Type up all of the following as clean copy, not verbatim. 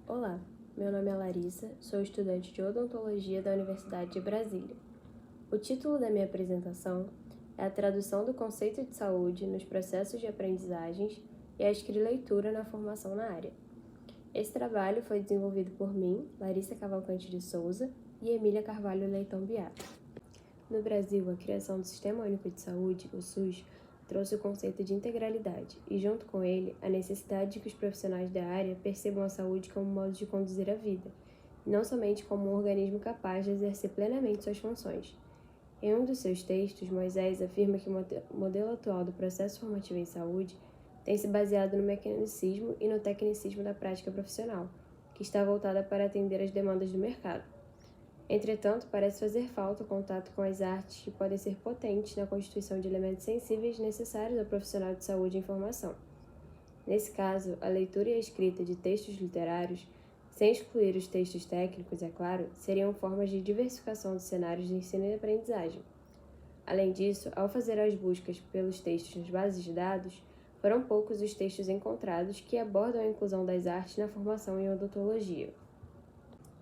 Olá, meu nome é Larissa, sou estudante de odontologia da Universidade de Brasília. O título da minha apresentação é a tradução do conceito de saúde nos processos de aprendizagens e a escrileitura na formação na área. Esse trabalho foi desenvolvido por mim, Larissa Cavalcante de Souza e Emília Carvalho Leitão Beato. No Brasil, a criação do Sistema Único de Saúde, o SUS, trouxe o conceito de integralidade e, junto com ele, a necessidade de que os profissionais da área percebam a saúde como modo de conduzir a vida, e não somente como um organismo capaz de exercer plenamente suas funções. Em um dos seus textos, Moisés afirma que o modelo atual do processo formativo em saúde tem se baseado no mecanicismo e no tecnicismo da prática profissional, que está voltada para atender às demandas do mercado. Entretanto, parece fazer falta o contato com as artes que podem ser potentes na constituição de elementos sensíveis necessários ao profissional de saúde em formação. Nesse caso, a leitura e a escrita de textos literários, sem excluir os textos técnicos, é claro, seriam formas de diversificação dos cenários de ensino e aprendizagem. Além disso, ao fazer as buscas pelos textos nas bases de dados, foram poucos os textos encontrados que abordam a inclusão das artes na formação em odontologia.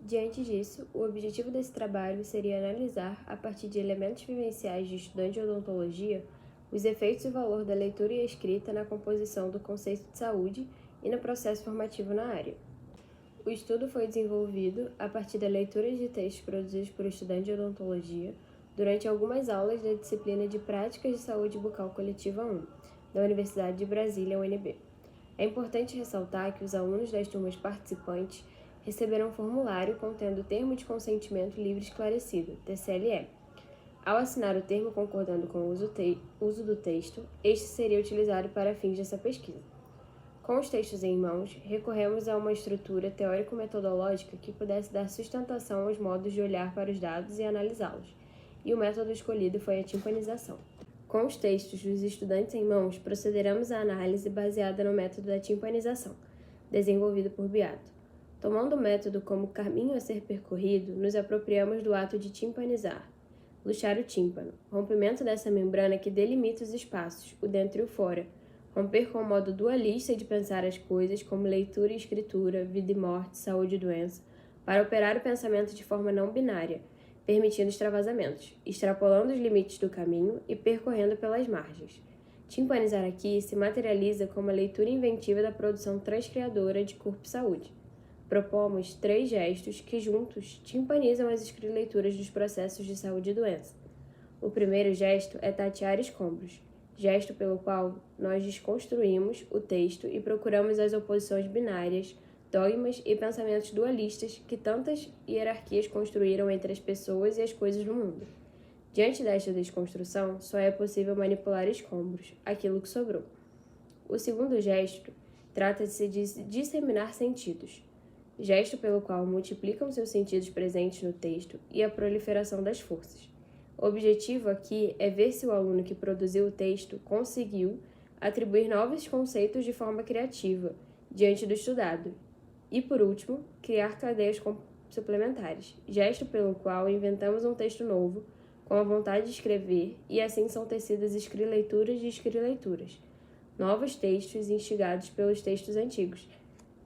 Diante disso, o objetivo desse trabalho seria analisar, a partir de elementos vivenciais de estudante de odontologia, os efeitos e valor da leitura e escrita na composição do conceito de saúde e no processo formativo na área. O estudo foi desenvolvido a partir da leitura de textos produzidos por estudantes de odontologia durante algumas aulas da disciplina de Práticas de Saúde Bucal Coletiva 1, da Universidade de Brasília, UNB. É importante ressaltar que os alunos das turmas participantes receberam um formulário contendo o termo de consentimento livre esclarecido, TCLE. Ao assinar o termo concordando com o uso do texto, este seria utilizado para fins dessa pesquisa. Com os textos em mãos, recorremos a uma estrutura teórico-metodológica que pudesse dar sustentação aos modos de olhar para os dados e analisá-los, e o método escolhido foi a timpanização. Com os textos dos estudantes em mãos, procederemos à análise baseada no método da timpanização, desenvolvido por Beato. Tomando o método como caminho a ser percorrido, nos apropriamos do ato de timpanizar, luxar o tímpano, rompimento dessa membrana que delimita os espaços, o dentro e o fora, romper com o modo dualista de pensar as coisas como leitura e escritura, vida e morte, saúde e doença, para operar o pensamento de forma não binária, permitindo extravasamentos, extrapolando os limites do caminho e percorrendo pelas margens. Timpanizar aqui se materializa como a leitura inventiva da produção transcriadora de corpo e saúde. Propomos 3 gestos que, juntos, timpanizam as escrileituras dos processos de saúde e doença. O primeiro gesto é tatear escombros, gesto pelo qual nós desconstruímos o texto e procuramos as oposições binárias, dogmas e pensamentos dualistas que tantas hierarquias construíram entre as pessoas e as coisas no mundo. Diante desta desconstrução, só é possível manipular escombros, aquilo que sobrou. O segundo gesto trata-se de disseminar sentidos, gesto pelo qual multiplicam-se os sentidos presentes no texto e a proliferação das forças. O objetivo aqui é ver se o aluno que produziu o texto conseguiu atribuir novos conceitos de forma criativa diante do estudado e, por último, criar cadeias suplementares, gesto pelo qual inventamos um texto novo com a vontade de escrever e assim são tecidas escrileituras de escrileituras, novos textos instigados pelos textos antigos.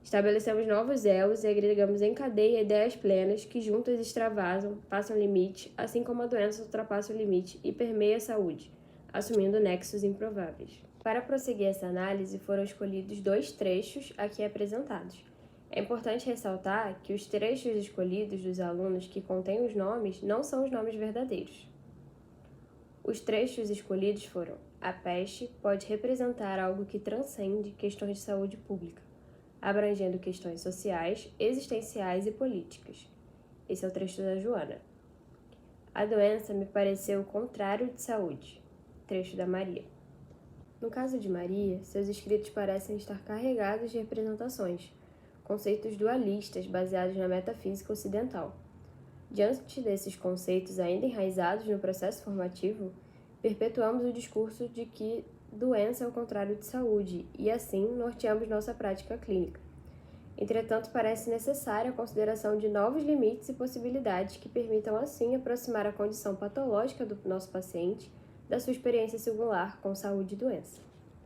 Estabelecemos novos elos e agregamos em cadeia ideias plenas que juntas extravasam, passam limite, assim como a doença ultrapassa o limite e permeia a saúde, assumindo nexos improváveis. Para prosseguir essa análise, foram escolhidos 2 trechos aqui apresentados. É importante ressaltar que os trechos escolhidos dos alunos que contêm os nomes não são os nomes verdadeiros. Os trechos escolhidos foram: a peste pode representar algo que transcende questões de saúde pública, abrangendo questões sociais, existenciais e políticas. Esse é o trecho da Joana. A doença me pareceu o contrário de saúde. Trecho da Maria. No caso de Maria, seus escritos parecem estar carregados de representações, conceitos dualistas baseados na metafísica ocidental. Diante desses conceitos ainda enraizados no processo formativo, perpetuamos o discurso de que doença é o contrário de saúde e, assim, norteamos nossa prática clínica. Entretanto, parece necessária a consideração de novos limites e possibilidades que permitam, assim, aproximar a condição patológica do nosso paciente da sua experiência singular com saúde e doença.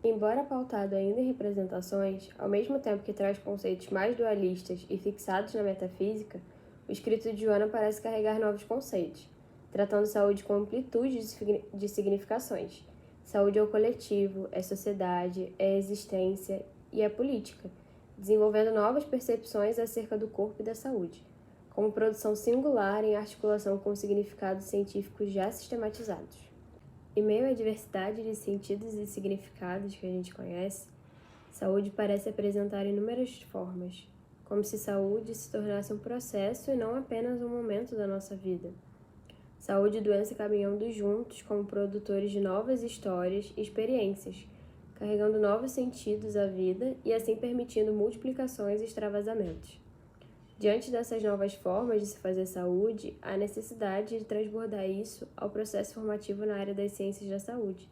Embora pautado ainda em representações, ao mesmo tempo que traz conceitos mais dualistas e fixados na metafísica, o escrito de Joana parece carregar novos conceitos, tratando saúde com amplitude de significações. Saúde é o coletivo, é sociedade, é existência e é política, desenvolvendo novas percepções acerca do corpo e da saúde, como produção singular em articulação com significados científicos já sistematizados. Em meio à diversidade de sentidos e significados que a gente conhece, saúde parece apresentar inúmeras formas, como se saúde se tornasse um processo e não apenas um momento da nossa vida. Saúde e doença caminhando juntos como produtores de novas histórias e experiências, carregando novos sentidos à vida e assim permitindo multiplicações e extravasamentos. Diante dessas novas formas de se fazer saúde, há necessidade de transbordar isso ao processo formativo na área das ciências da saúde.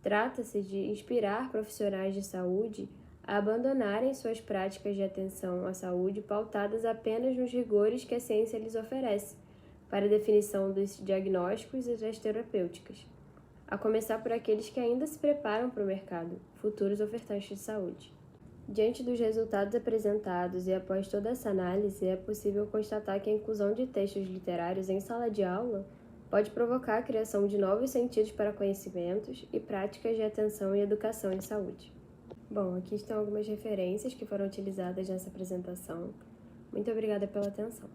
Trata-se de inspirar profissionais de saúde a abandonarem suas práticas de atenção à saúde pautadas apenas nos rigores que a ciência lhes oferece para a definição dos diagnósticos e das terapêuticas, a começar por aqueles que ainda se preparam para o mercado, futuros ofertantes de saúde. Diante dos resultados apresentados e após toda essa análise, é possível constatar que a inclusão de textos literários em sala de aula pode provocar a criação de novos sentidos para conhecimentos e práticas de atenção e educação em saúde. Bom, aqui estão algumas referências que foram utilizadas nessa apresentação. Muito obrigada pela atenção.